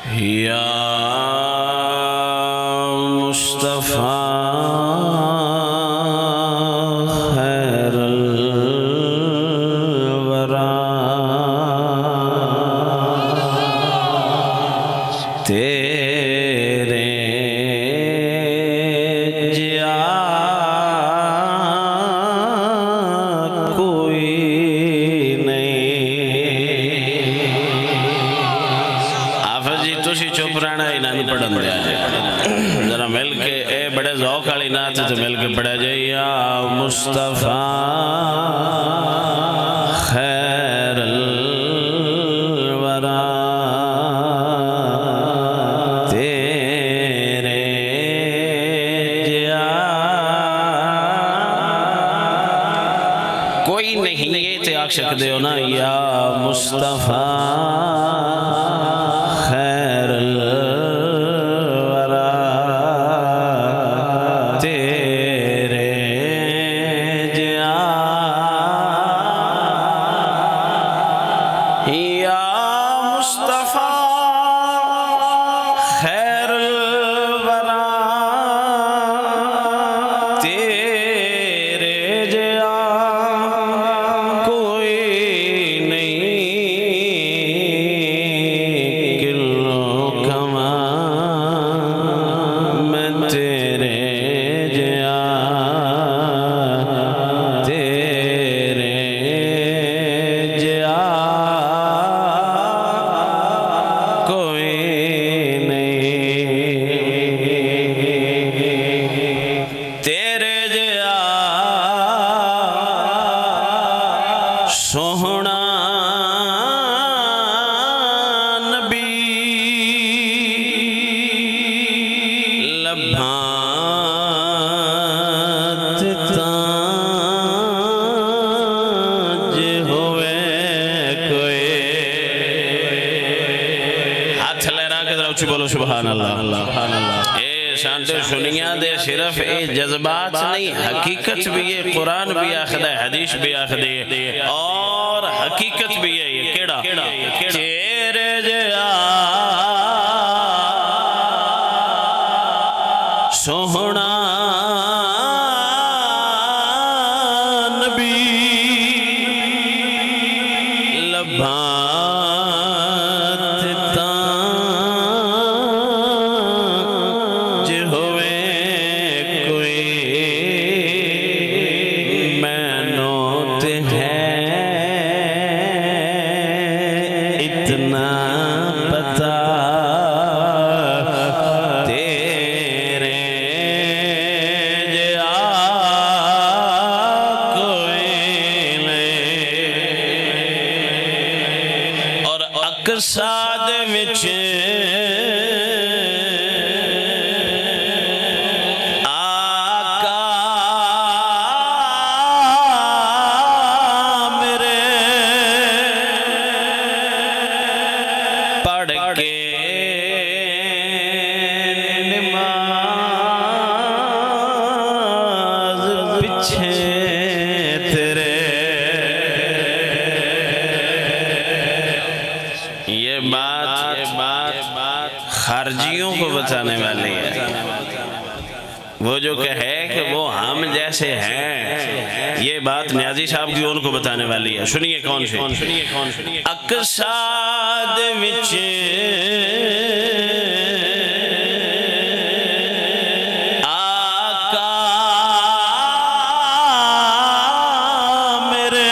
या मुस्तफ़ा खैरुल वरा तेरे जिया कोई चुप रहना ही ना पढ़न दिया जरा मिल के ए बड़े ज़ौक़ वाली नात तो मिल के पढ़ा जाए या मुस्तफ़ा खैरुल वरा तेरे जिया कोई नहीं ये ते आख सकते हो ना या मुस्तफ़ा सोहना नबी लभात ताज होवे कोई हाथ लहरा के जरा उच्ची बोलो सुभान अल्लाह सुभान अल्लाह। शांत सुनिया दे सिर्फ ए जज्बात नहीं हकीकत भी है कुरान भी आखदा है हदीस भी आखदी है और हकीकत भी है ये केड़ा तेरे जिया सोहना नबी लभा साद विच आका मेरे पढ़ के नमाज पीछे तेरे ये बात खारजियों को बताने वाली है। वो जो कहे कि वो हम जैसे हैं ये बात न्याजी साहब की उनको बताने वाली है। सुनिए कौन सी अकसाद विच आका मेरे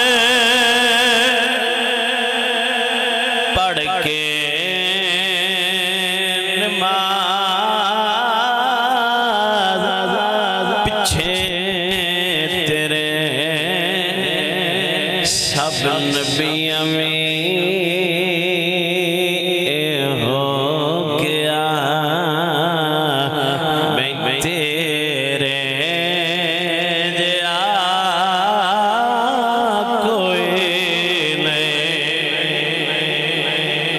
पढ़ के नबियों में